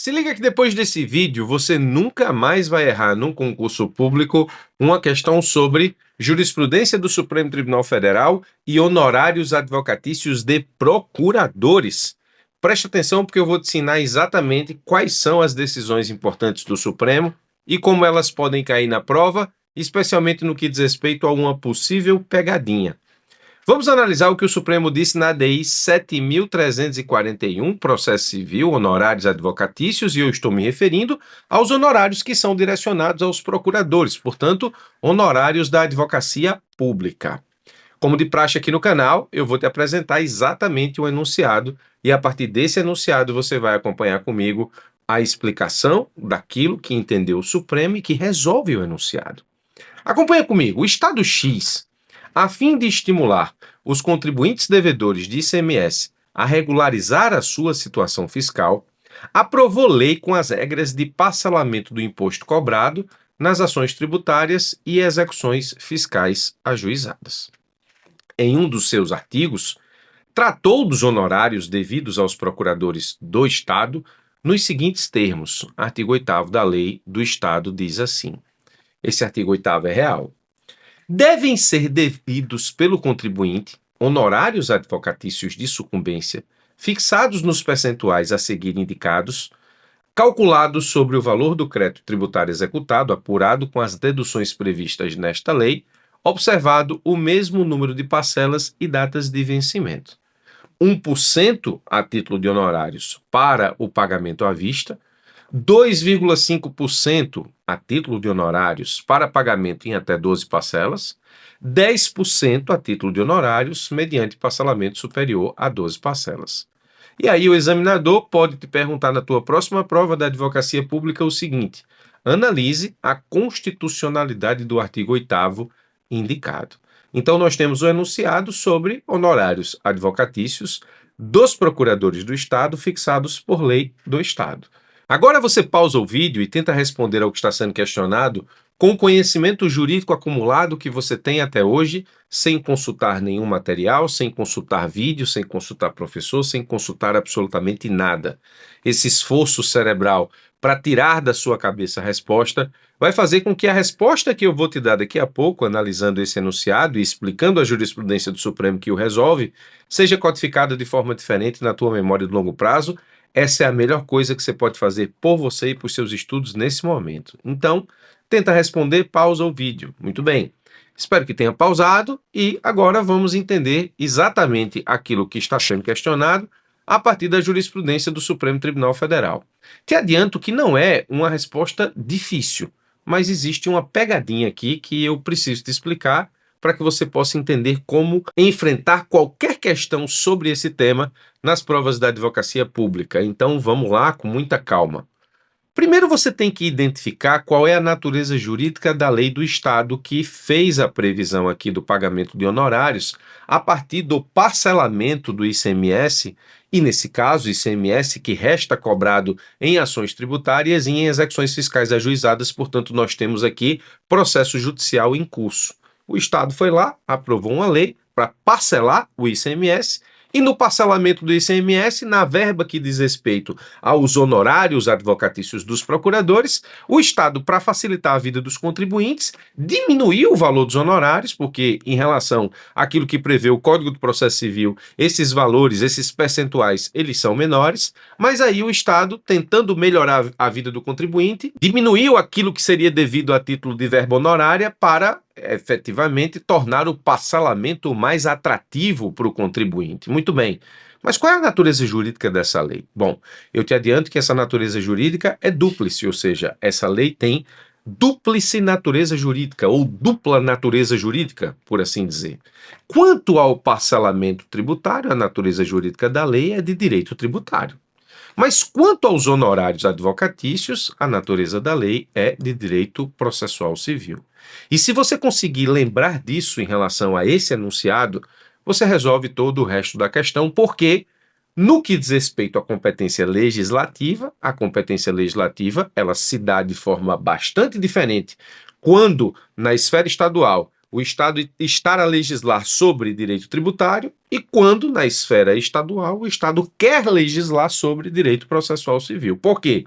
Se liga que depois desse vídeo você nunca mais vai errar num concurso público uma questão sobre jurisprudência do Supremo Tribunal Federal e honorários advocatícios de procuradores. Preste atenção porque eu vou te ensinar exatamente quais são as decisões importantes do Supremo e como elas podem cair na prova, especialmente no que diz respeito a uma possível pegadinha. Vamos analisar o que o Supremo disse na ADI 7.341, processo civil, honorários advocatícios, e eu estou me referindo aos honorários que são direcionados aos procuradores, portanto, honorários da advocacia pública. Como de praxe aqui no canal, eu vou te apresentar exatamente o enunciado, e a partir desse enunciado você vai acompanhar comigo a explicação daquilo que entendeu o Supremo e que resolve o enunciado. Acompanha comigo. O Estado X, a fim de estimular os contribuintes devedores de ICMS a regularizar a sua situação fiscal, aprovou lei com as regras de parcelamento do imposto cobrado nas ações tributárias e execuções fiscais ajuizadas. Em um dos seus artigos, tratou dos honorários devidos aos procuradores do Estado nos seguintes termos. Artigo 8º da Lei do Estado diz assim. Esse artigo 8º é real. Devem ser devidos pelo contribuinte honorários advocatícios de sucumbência, fixados nos percentuais a seguir indicados, calculados sobre o valor do crédito tributário executado, apurado com as deduções previstas nesta lei, observado o mesmo número de parcelas e datas de vencimento. 1% a título de honorários para o pagamento à vista, 2,5% a título de honorários para pagamento em até 12 parcelas, 10% a título de honorários mediante parcelamento superior a 12 parcelas. E aí o examinador pode te perguntar na tua próxima prova da advocacia pública o seguinte: analise a constitucionalidade do artigo 8º indicado. Então nós temos o enunciado sobre honorários advocatícios dos procuradores do Estado fixados por lei do Estado. Agora você pausa o vídeo e tenta responder ao que está sendo questionado com o conhecimento jurídico acumulado que você tem até hoje, sem consultar nenhum material, sem consultar vídeo, sem consultar professor, sem consultar absolutamente nada. Esse esforço cerebral para tirar da sua cabeça a resposta vai fazer com que a resposta que eu vou te dar daqui a pouco, analisando esse enunciado e explicando a jurisprudência do Supremo que o resolve, seja codificada de forma diferente na tua memória de longo prazo. Essa é a melhor coisa que você pode fazer por você e por seus estudos nesse momento. Então, tenta responder, pausa o vídeo. Muito bem. Espero que tenha pausado e agora vamos entender exatamente aquilo que está sendo questionado a partir da jurisprudência do Supremo Tribunal Federal. Te adianto que não é uma resposta difícil, mas existe uma pegadinha aqui que eu preciso te explicar para que você possa entender como enfrentar qualquer questão sobre esse tema nas provas da advocacia pública. Então vamos lá com muita calma. Primeiro você tem que identificar qual é a natureza jurídica da lei do Estado que fez a previsão aqui do pagamento de honorários a partir do parcelamento do ICMS, e nesse caso ICMS que resta cobrado em ações tributárias e em execuções fiscais ajuizadas, portanto nós temos aqui processo judicial em curso. O Estado foi lá, aprovou uma lei para parcelar o ICMS, e no parcelamento do ICMS, na verba que diz respeito aos honorários advocatícios dos procuradores, o Estado, para facilitar a vida dos contribuintes, diminuiu o valor dos honorários, porque em relação àquilo que prevê o Código do Processo Civil, esses valores, esses percentuais, eles são menores, mas aí o Estado, tentando melhorar a vida do contribuinte, diminuiu aquilo que seria devido a título de verba honorária para efetivamente tornar o parcelamento mais atrativo para o contribuinte. Muito bem. Mas qual é a natureza jurídica dessa lei? Bom, eu te adianto que essa natureza jurídica é dúplice, ou seja, essa lei tem dúplice natureza jurídica, ou dupla natureza jurídica, por assim dizer. Quanto ao parcelamento tributário, a natureza jurídica da lei é de direito tributário. Mas quanto aos honorários advocatícios, a natureza da lei é de direito processual civil. E se você conseguir lembrar disso em relação a esse enunciado, você resolve todo o resto da questão, porque no que diz respeito à competência legislativa, a competência legislativa ela se dá de forma bastante diferente quando na esfera estadual o Estado estar a legislar sobre direito tributário e quando, na esfera estadual, o Estado quer legislar sobre direito processual civil. Por quê?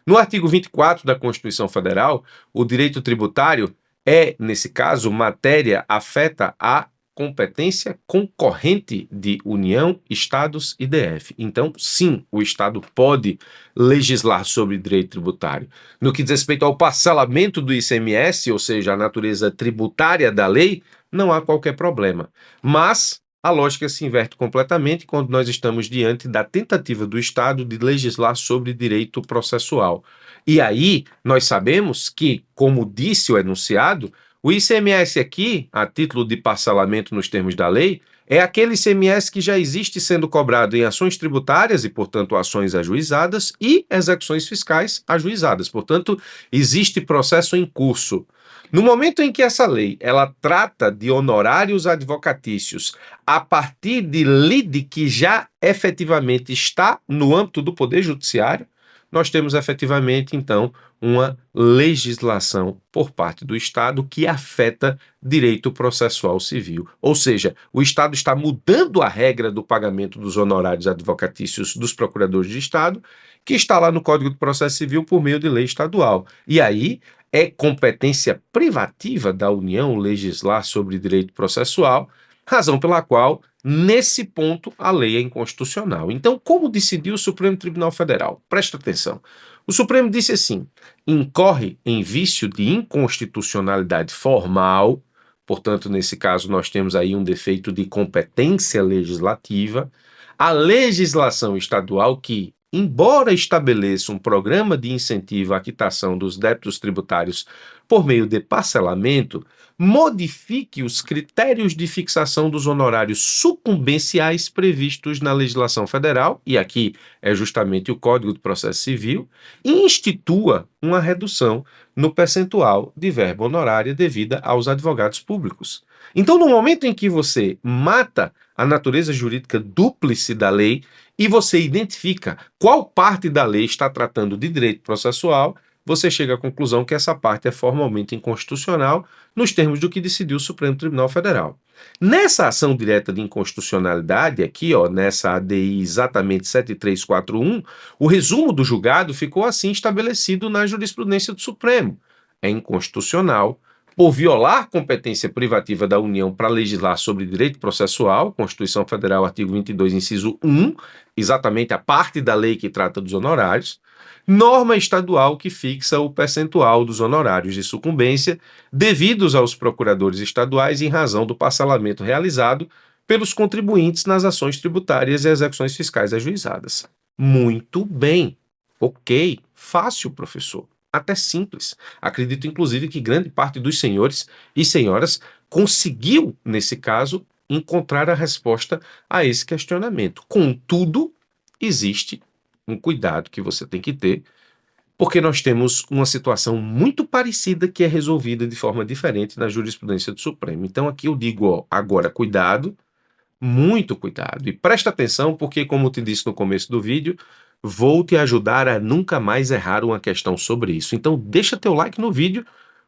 No artigo 24 da Constituição Federal, o direito tributário é, nesse caso, matéria afeta a competência concorrente de União, Estados e DF. Então, sim, o Estado pode legislar sobre direito tributário. No que diz respeito ao parcelamento do ICMS, ou seja, a natureza tributária da lei, não há qualquer problema. Mas a lógica se inverte completamente quando nós estamos diante da tentativa do Estado de legislar sobre direito processual. E aí, nós sabemos que, como disse o enunciado, o ICMS aqui, a título de parcelamento nos termos da lei, é aquele ICMS que já existe sendo cobrado em ações tributárias e, portanto, ações ajuizadas e execuções fiscais ajuizadas. Portanto, existe processo em curso. No momento em que essa lei ela trata de honorários advocatícios a partir de lide que já efetivamente está no âmbito do Poder Judiciário, nós temos efetivamente, então, uma legislação por parte do Estado que afeta direito processual civil. Ou seja, o Estado está mudando a regra do pagamento dos honorários advocatícios dos procuradores de Estado, que está lá no Código de Processo Civil por meio de lei estadual. E aí é competência privativa da União legislar sobre direito processual, razão pela qual, nesse ponto, a lei é inconstitucional. Então, como decidiu o Supremo Tribunal Federal? Presta atenção. O Supremo disse assim: incorre em vício de inconstitucionalidade formal, portanto, nesse caso, nós temos aí um defeito de competência legislativa, a legislação estadual que, embora estabeleça um programa de incentivo à quitação dos débitos tributários por meio de parcelamento, modifique os critérios de fixação dos honorários sucumbenciais previstos na legislação federal, e aqui é justamente o Código de Processo Civil, e institua uma redução no percentual de verba honorária devida aos advogados públicos. Então, no momento em que você mata a natureza jurídica dúplice da lei e você identifica qual parte da lei está tratando de direito processual, você chega à conclusão que essa parte é formalmente inconstitucional nos termos do que decidiu o Supremo Tribunal Federal. Nessa ação direta de inconstitucionalidade, aqui, nessa ADI exatamente 7341, o resumo do julgado ficou assim estabelecido na jurisprudência do Supremo. É inconstitucional por violar competência privativa da União para legislar sobre direito processual, Constituição Federal, artigo 22, inciso 1, exatamente a parte da lei que trata dos honorários, norma estadual que fixa o percentual dos honorários de sucumbência devidos aos procuradores estaduais em razão do parcelamento realizado pelos contribuintes nas ações tributárias e execuções fiscais ajuizadas. Muito bem. Ok. Fácil, professor. Até simples. Acredito, inclusive, que grande parte dos senhores e senhoras conseguiu, nesse caso, encontrar a resposta a esse questionamento. Contudo, existe um cuidado que você tem que ter, porque nós temos uma situação muito parecida que é resolvida de forma diferente na jurisprudência do Supremo. Então, aqui eu digo, agora, cuidado, muito cuidado. E presta atenção, porque, como eu te disse no começo do vídeo, vou te ajudar a nunca mais errar uma questão sobre isso. Então, deixa teu like no vídeo,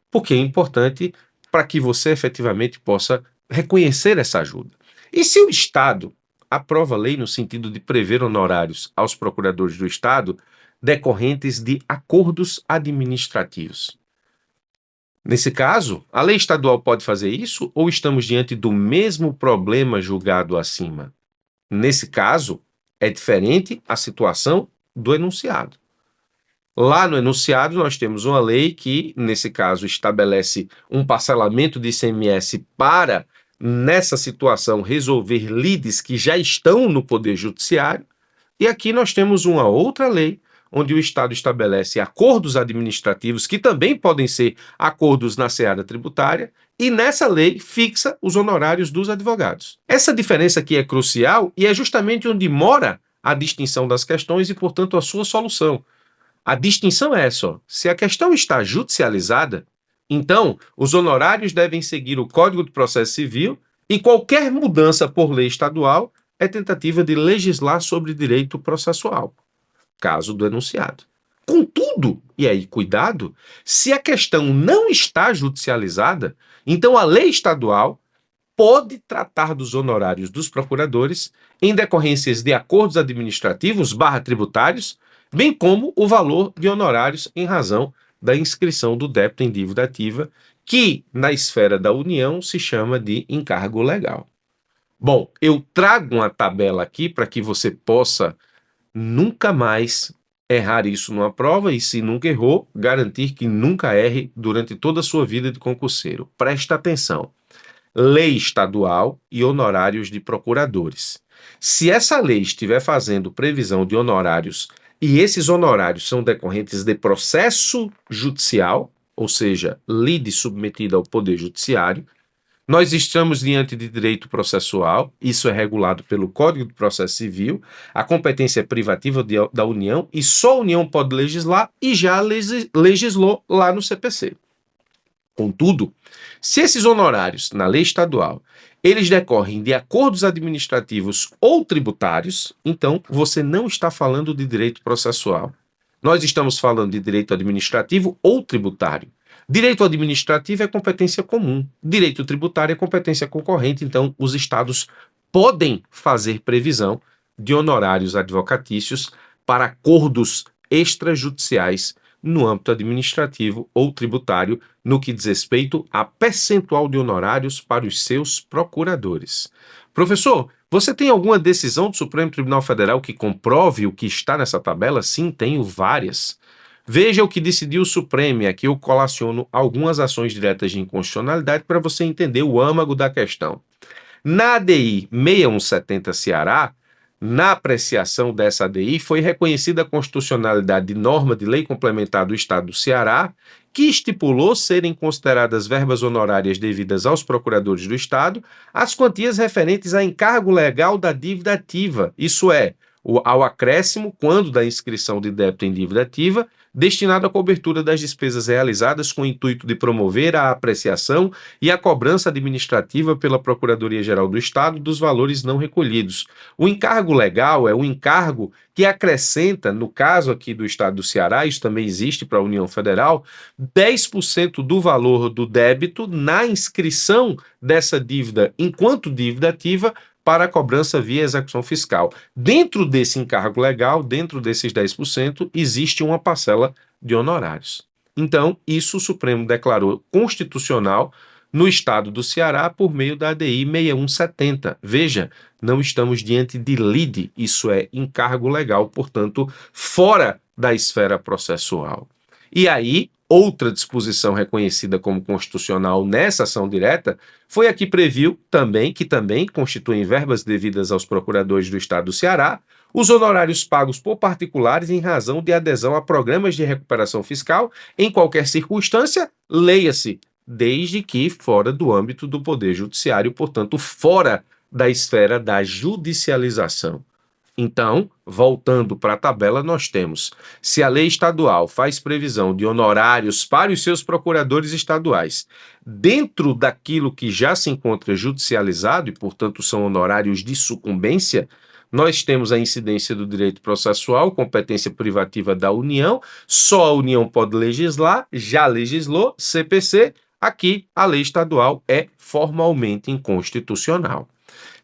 porque é importante para que você efetivamente possa reconhecer essa ajuda. E se o Estado aprova a lei no sentido de prever honorários aos procuradores do Estado decorrentes de acordos administrativos? Nesse caso, a lei estadual pode fazer isso ou estamos diante do mesmo problema julgado acima? Nesse caso, é diferente a situação do enunciado. Lá no enunciado, nós temos uma lei que, nesse caso, estabelece um parcelamento de ICMS para, nessa situação, resolver lides que já estão no Poder Judiciário. E aqui nós temos uma outra lei, onde o Estado estabelece acordos administrativos, que também podem ser acordos na seara tributária, e nessa lei fixa os honorários dos advogados. Essa diferença aqui é crucial e é justamente onde mora a distinção das questões e, portanto, a sua solução. A distinção é essa: se a questão está judicializada, então os honorários devem seguir o Código de Processo Civil e qualquer mudança por lei estadual é tentativa de legislar sobre direito processual, caso do enunciado. Contudo, e aí cuidado, se a questão não está judicializada, então a lei estadual pode tratar dos honorários dos procuradores em decorrências de acordos administrativos tributários, bem como o valor de honorários em razão da inscrição do débito em dívida ativa, que na esfera da União se chama de encargo legal. Bom, eu trago uma tabela aqui para que você possa nunca mais errar isso numa prova e, se nunca errou, garantir que nunca erre durante toda a sua vida de concurseiro. Presta atenção. Lei estadual e honorários de procuradores. Se essa lei estiver fazendo previsão de honorários e esses honorários são decorrentes de processo judicial, ou seja, lide submetida ao Poder Judiciário, nós estamos diante de direito processual, isso é regulado pelo Código de Processo Civil, a competência é privativa da União e só a União pode legislar e já legislou lá no CPC. Contudo, se esses honorários na lei estadual, eles decorrem de acordos administrativos ou tributários, então você não está falando de direito processual. Nós estamos falando de direito administrativo ou tributário. Direito administrativo é competência comum, direito tributário é competência concorrente, então os estados podem fazer previsão de honorários advocatícios para acordos extrajudiciais no âmbito administrativo ou tributário, no que diz respeito a percentual de honorários para os seus procuradores. Professor, você tem alguma decisão do Supremo Tribunal Federal que comprove o que está nessa tabela? Sim, tenho várias. Veja o que decidiu o Supremo, e aqui eu colaciono algumas ações diretas de inconstitucionalidade para você entender o âmago da questão. Na ADI 6170 Ceará, na apreciação dessa ADI, foi reconhecida a constitucionalidade de norma de lei complementar do Estado do Ceará, que estipulou serem consideradas verbas honorárias devidas aos procuradores do Estado as quantias referentes a encargo legal da dívida ativa, isso é, ao acréscimo, quando da inscrição de débito em dívida ativa, destinado à cobertura das despesas realizadas com o intuito de promover a apreciação e a cobrança administrativa pela Procuradoria-Geral do Estado dos valores não recolhidos. O encargo legal é um encargo que acrescenta, no caso aqui do Estado do Ceará, isso também existe para a União Federal, 10% do valor do débito na inscrição dessa dívida enquanto dívida ativa para a cobrança via execução fiscal. Dentro desse encargo legal, dentro desses 10%, existe uma parcela de honorários. Então, isso o Supremo declarou constitucional no estado do Ceará por meio da ADI 6170. Veja, não estamos diante de lide, isso é encargo legal, portanto, fora da esfera processual. E aí, outra disposição reconhecida como constitucional nessa ação direta foi a que previu que também constituem verbas devidas aos procuradores do Estado do Ceará, os honorários pagos por particulares em razão de adesão a programas de recuperação fiscal em qualquer circunstância, leia-se, desde que fora do âmbito do Poder Judiciário, portanto, fora da esfera da judicialização. Então, voltando para a tabela, nós temos: se a lei estadual faz previsão de honorários para os seus procuradores estaduais, dentro daquilo que já se encontra judicializado, e, portanto, são honorários de sucumbência, nós temos a incidência do direito processual, competência privativa da União, só a União pode legislar, já legislou, CPC, aqui a lei estadual é formalmente inconstitucional.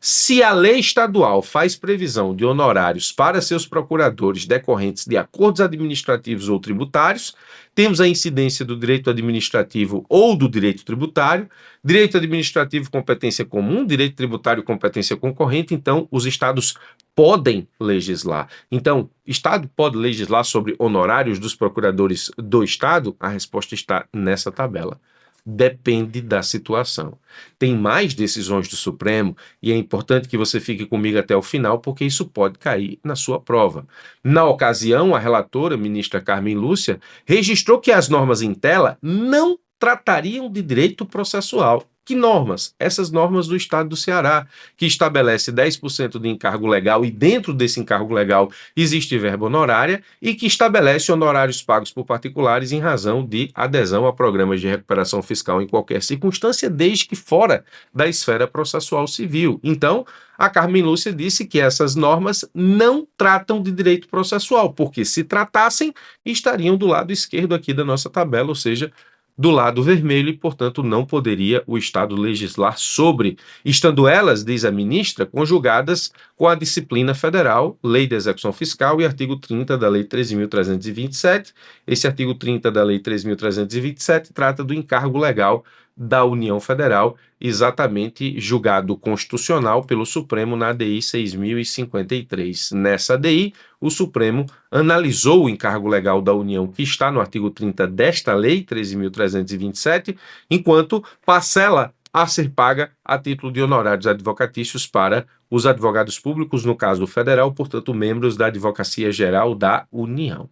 Se a lei estadual faz previsão de honorários para seus procuradores decorrentes de acordos administrativos ou tributários, temos a incidência do direito administrativo ou do direito tributário, direito administrativo competência comum, direito tributário competência concorrente, então os estados podem legislar. Então, estado pode legislar sobre honorários dos procuradores do estado? A resposta está nessa tabela. Depende da situação. Tem mais decisões do Supremo e é importante que você fique comigo até o final, porque isso pode cair na sua prova. Na ocasião, a relatora, ministra Carmen Lúcia, registrou que as normas em tela não tratariam de direito processual. Que normas? Essas normas do Estado do Ceará, que estabelece 10% de encargo legal e dentro desse encargo legal existe verba honorária e que estabelece honorários pagos por particulares em razão de adesão a programas de recuperação fiscal em qualquer circunstância, desde que fora da esfera processual civil. Então, a Carmen Lúcia disse que essas normas não tratam de direito processual, porque se tratassem, estariam do lado esquerdo aqui da nossa tabela, ou seja, do lado vermelho e, portanto, não poderia o Estado legislar sobre, estando elas, diz a ministra, conjugadas com a disciplina federal, Lei de Execução Fiscal e artigo 30 da Lei 13.327. Esse artigo 30 da Lei 13.327 trata do encargo legal da União Federal, exatamente julgado constitucional pelo Supremo na ADI 6.053. Nessa ADI, o Supremo analisou o encargo legal da União que está no artigo 30 desta Lei 13.327, enquanto parcela a ser paga a título de honorários advocatícios para os advogados públicos, no caso federal, portanto, membros da Advocacia Geral da União.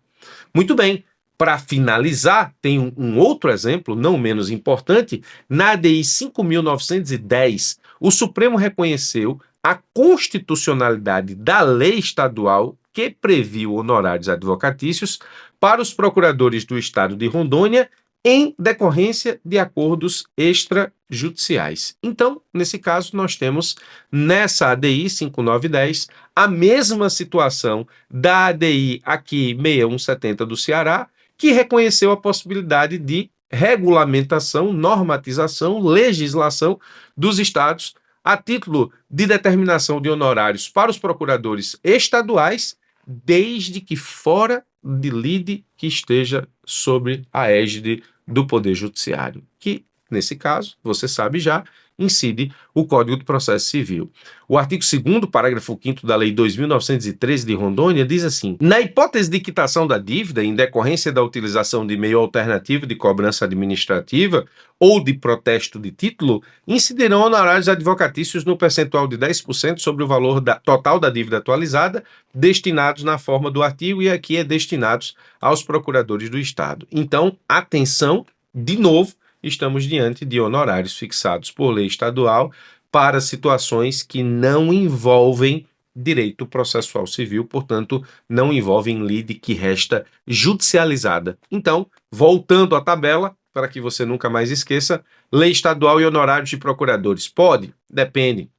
Muito bem. Para finalizar, tem um outro exemplo, não menos importante. Na ADI 5.910, o Supremo reconheceu a constitucionalidade da lei estadual que previu honorários advocatícios para os procuradores do Estado de Rondônia em decorrência de acordos extrajudiciais. Então, nesse caso, nós temos nessa ADI 5910 a mesma situação da ADI aqui 6170 do Ceará, que reconheceu a possibilidade de regulamentação, normatização, legislação dos estados a título de determinação de honorários para os procuradores estaduais, desde que fora de lide que esteja sobre a égide do Poder Judiciário, que, nesse caso, você sabe já, incide o Código de Processo Civil. O artigo 2º, parágrafo 5º da Lei 2.913 de Rondônia diz assim: na hipótese de quitação da dívida em decorrência da utilização de meio alternativo de cobrança administrativa ou de protesto de título, incidirão honorários advocatícios no percentual de 10% sobre o valor total da dívida atualizada, destinados na forma do artigo, e aqui é destinados aos procuradores do Estado. Então, atenção, de novo, estamos diante de honorários fixados por lei estadual para situações que não envolvem direito processual civil, portanto, não envolvem lide que resta judicializada. Então, voltando à tabela, para que você nunca mais esqueça, lei estadual e honorários de procuradores. Pode? Depende.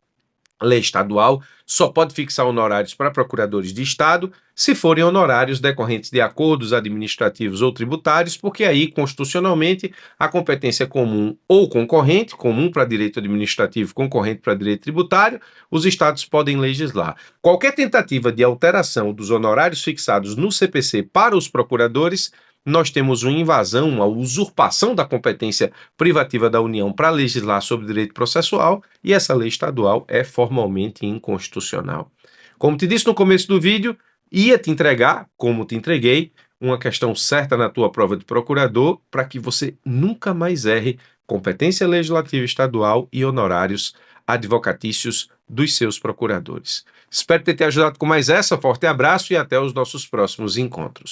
Lei estadual só pode fixar honorários para procuradores de Estado se forem honorários decorrentes de acordos administrativos ou tributários, porque aí, constitucionalmente, a competência comum ou concorrente, comum para direito administrativo, concorrente para direito tributário, os estados podem legislar. Qualquer tentativa de alteração dos honorários fixados no CPC para os procuradores, nós temos uma invasão, uma usurpação da competência privativa da União para legislar sobre direito processual, e essa lei estadual é formalmente inconstitucional. Como te disse no começo do vídeo, ia te entregar, como te entreguei, uma questão certa na tua prova de procurador para que você nunca mais erre competência legislativa estadual e honorários advocatícios dos seus procuradores. Espero ter te ajudado com mais essa, forte abraço e até os nossos próximos encontros.